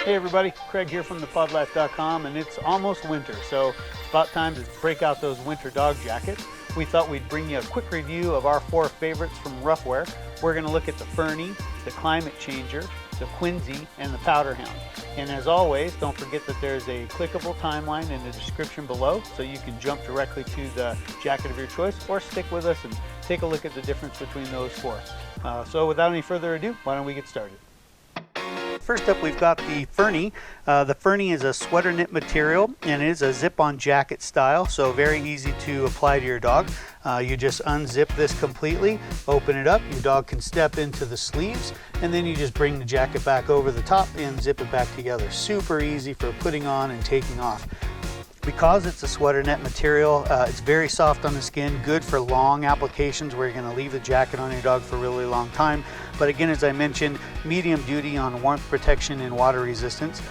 Hey everybody, Craig here from thepodlife.com, and it's almost winter, so it's about time to break out those winter dog jackets. We thought we'd bring you a quick review of our 4 favorites from Ruffwear. We're going to look at the Fernie, the Climate Changer, the Quinzee, and the Powder Hound. And as always, don't forget that there's a clickable timeline in the description below, so you can jump directly to the jacket of your choice, or stick with us and take a look at the difference between those 4. So without any further ado, why don't we get started? First up, we've got the Fernie. The Fernie is a sweater knit material, and it is a zip-on jacket style, so very easy to apply to your dog. You just unzip this completely, open it up, your dog can step into the sleeves, and then you just bring the jacket back over the top and zip it back together. Super easy for putting on and taking off. Because it's a sweater net material, it's very soft on the skin, good for long applications where you're going to leave the jacket on your dog for a really long time. But again, as I mentioned, medium duty on warmth protection and water resistance.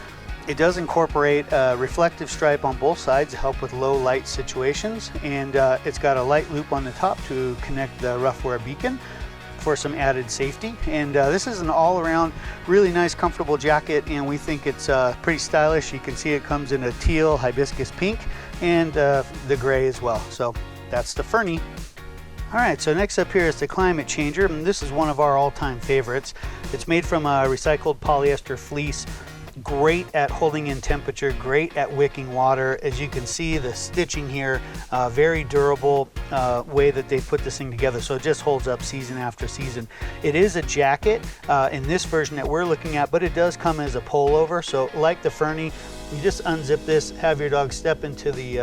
It does incorporate a reflective stripe on both sides to help with low light situations, and it's got a light loop on the top to connect the Ruffwear beacon for some added safety. And this is an all-around really nice comfortable jacket, and we think it's pretty stylish. You can see it comes in a teal, hibiscus pink, and the gray as well. So that's the Fernie. Alright, so next up here is the Climate Changer, and this is one of our all-time favorites. It's made from a recycled polyester fleece. Great at holding in temperature, great at wicking water. As you can see, the stitching here, very durable way that they put this thing together, so it just holds up season after season. It is a jacket in this version that we're looking at, but it does come as a pullover, so like the Fernie, you just unzip this, have your dog step into the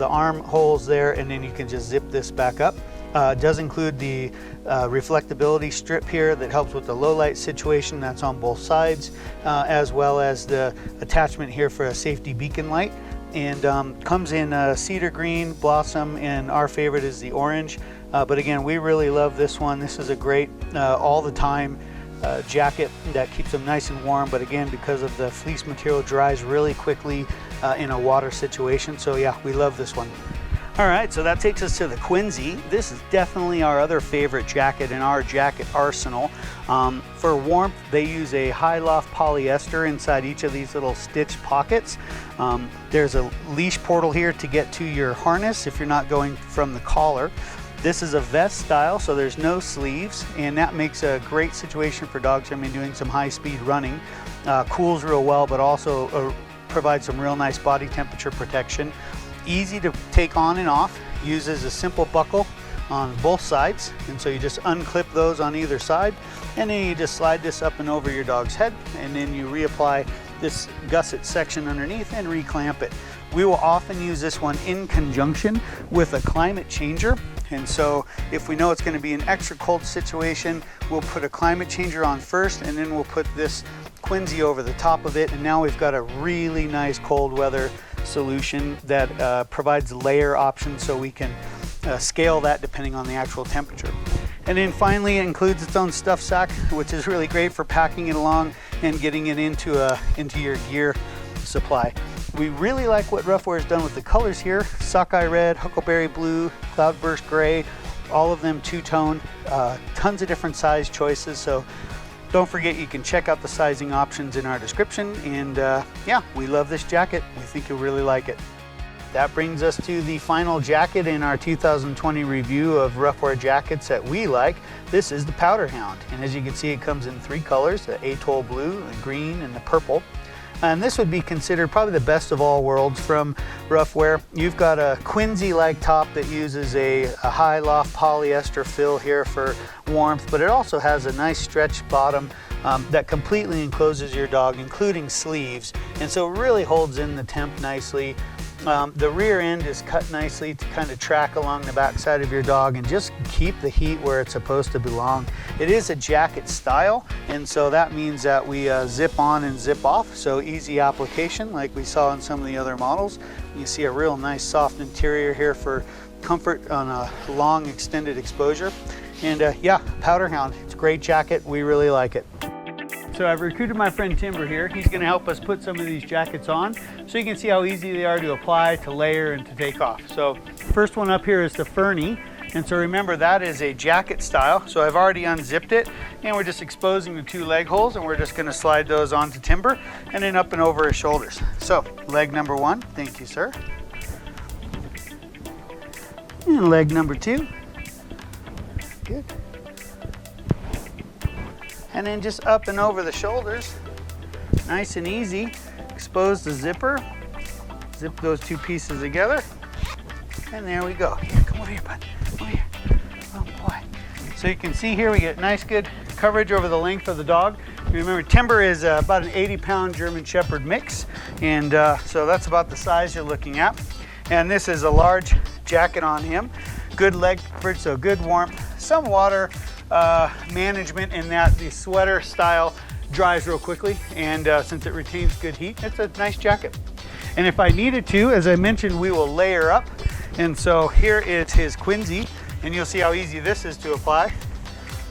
arm holes there, and then you can just zip this back up. It does include the reflectability strip here that helps with the low light situation. That's on both sides, as well as the attachment here for a safety beacon light. And comes in cedar green, blossom, and our favorite is the orange. But again, we really love this one. This is a great all the time jacket that keeps them nice and warm, but again, because of the fleece material, dries really quickly in a water situation. So yeah, we love this one. All right, so that takes us to the Quinzee. This is definitely our other favorite jacket in our jacket arsenal. For warmth, they use a high loft polyester inside each of these little stitched pockets. There's a leash portal here to get to your harness if you're not going from the collar. This is a vest style, so there's no sleeves, and that makes a great situation for dogs, doing some high-speed running. Cools real well, but also provides some real nice body temperature protection. Easy to take on and off, uses a simple buckle on both sides, and so you just unclip those on either side, and then you just slide this up and over your dog's head, and then you reapply this gusset section underneath and reclamp it. We will often use this one in conjunction with a Climate Changer, and so if we know it's going to be an extra cold situation, we'll put a Climate Changer on first, and then we'll put this Quinzee over the top of it, and now we've got a really nice cold weather solution that provides layer options, so we can scale that depending on the actual temperature. And then finally, it includes its own stuff sack, which is really great for packing it along and getting it into your gear supply. We really like what Ruffwear has done with the colors here: sockeye red, huckleberry blue, cloudburst gray, all of them two-tone, tons of different size choices. So don't forget, you can check out the sizing options in our description. And yeah, we love this jacket. We think you'll really like it. That brings us to the final jacket in our 2020 review of Ruffwear jackets that we like. This is the Powder Hound, and as you can see, it comes in 3 colors: the atoll blue, the green, and the purple. And this would be considered probably the best of all worlds from Ruffwear. You've got a Quinzee-like top that uses a high loft polyester fill here for warmth, but it also has a nice stretched bottom that completely encloses your dog, including sleeves, and so it really holds in the temp nicely. The rear end is cut nicely to kind of track along the backside of your dog and just keep the heat where it's supposed to belong. It is a jacket style, and so that means that we zip on and zip off, so easy application like we saw in some of the other models. You see a real nice soft interior here for comfort on a long extended exposure. And yeah, Powder Hound, it's a great jacket. We really like it. So I've recruited my friend Timber here. He's going to help us put some of these jackets on so you can see how easy they are to apply, to layer, and to take off. So first one up here is the Fernie. And so remember, that is a jacket style. So I've already unzipped it, and we're just exposing the 2 leg holes, and we're just gonna slide those onto Timber and then up and over his shoulders. So leg number 1, thank you, sir. And leg number 2, good. And then just up and over the shoulders, nice and easy. Expose the zipper, zip those 2 pieces together, and there we go. Here, come over here, bud. Over here. Oh boy. So you can see here we get nice good coverage over the length of the dog. Remember, Timber is about an 80-pound German Shepherd mix, and so that's about the size you're looking at. And this is a large jacket on him. Good leg coverage, so good warmth. Some water management in that the sweater style dries real quickly, and since it retains good heat, it's a nice jacket. And if I needed to, as I mentioned, we will layer up. And so here is his Quinzee, and you'll see how easy this is to apply.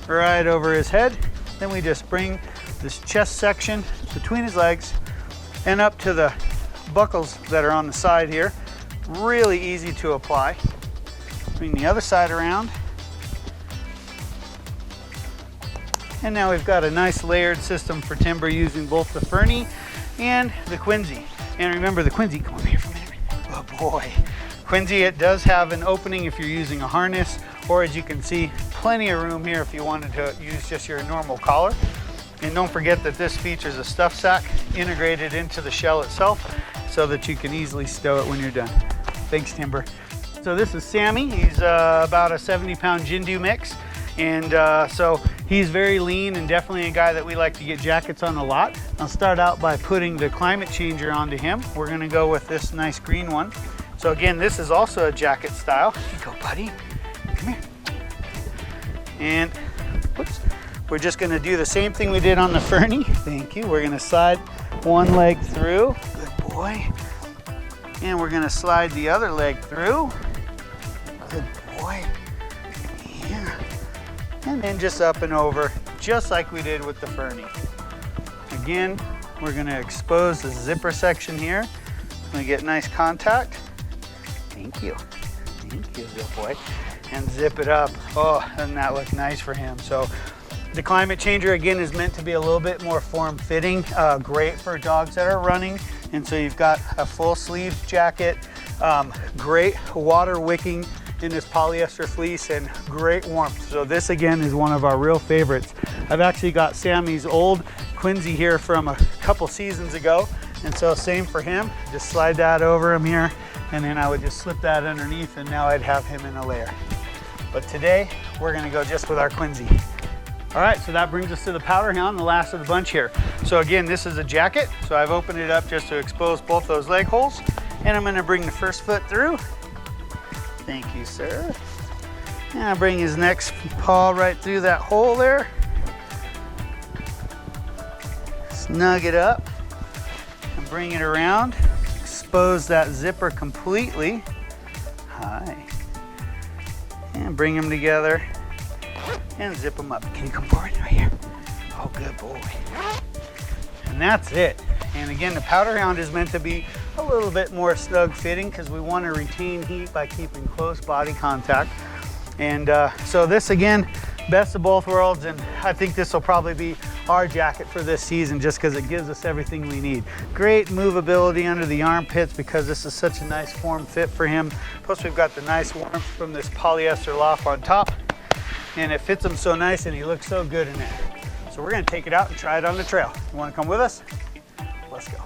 Right over his head. Then we just bring this chest section between his legs and up to the buckles that are on the side here. Really easy to apply. Bring the other side around. And now we've got a nice layered system for Timber using both the Fernie and the Quinzee. And remember, the Quinzee, come over here for a minute. Oh boy. Quinzee, it does have an opening if you're using a harness, or as you can see, plenty of room here if you wanted to use just your normal collar. And don't forget that this features a stuff sack integrated into the shell itself so that you can easily stow it when you're done. Thanks, Timber. So this is Sammy. He's about a 70-pound Jindu mix. And so he's very lean and definitely a guy that we like to get jackets on a lot. I'll start out by putting the climate changer onto him. We're gonna go with this nice green one. So again, this is also a jacket style. Here you go, buddy. Come here. And whoops. We're just gonna do the same thing we did on the Fernie. Thank you. We're gonna slide one leg through. Good boy. And we're gonna slide the other leg through. Good boy. Yeah. And then just up and over, just like we did with the Fernie. Again, we're gonna expose the zipper section here. We get nice contact. Thank you. Thank you, good boy. And zip it up. Oh, doesn't that look nice for him? So the climate changer, again, is meant to be a little bit more form-fitting, great for dogs that are running. And so you've got a full sleeve jacket, great water wicking in this polyester fleece, and great warmth. So this again is one of our real favorites. I've actually got Sammy's old Quinzee here from a couple seasons ago, and so same for him. Just slide that over him here, and then I would just slip that underneath, and now I'd have him in a layer. But today we're gonna go just with our Quinzee. All right, so that brings us to the Powder Hound, the last of the bunch here. So again, this is a jacket, so I've opened it up just to expose both those leg holes, and I'm gonna bring the first foot through. Thank you, sir. And I'll bring his next paw right through that hole there. Snug it up and bring it around. Expose that zipper completely. Hi. And bring them together and zip them up. Can you come forward right here? Oh, good boy. And that's it. And again, the Powder Hound is meant to be a little bit more snug fitting because we want to retain heat by keeping close body contact. And so this again, best of both worlds, and I think this will probably be our jacket for this season just because it gives us everything we need. Great movability under the armpits because this is such a nice form fit for him. Plus we've got the nice warmth from this polyester loft on top, and it fits him so nice and he looks so good in it. So we're gonna take it out and try it on the trail. You wanna come with us? Let's go.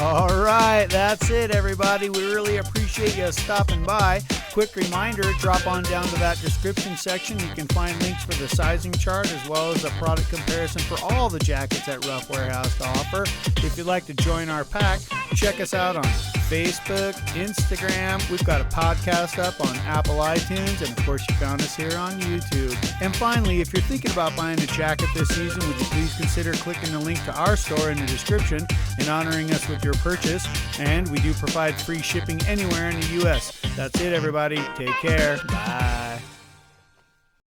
All right, that's it, everybody. We really appreciate you stopping by. quick reminder, drop on down to that description section. You can find links for the sizing chart as well as a product comparison for all the jackets that Ruffwear has to offer. If you'd like to join our pack, check us out on Facebook, Instagram. We've got a podcast up on Apple iTunes, and of course you found us here on YouTube. And finally, if you're thinking about buying a jacket this season, would you please consider clicking the link to our store in the description and honoring us with your purchase. And we do provide free shipping anywhere in the U.S. That's it, everybody. Take care. Bye.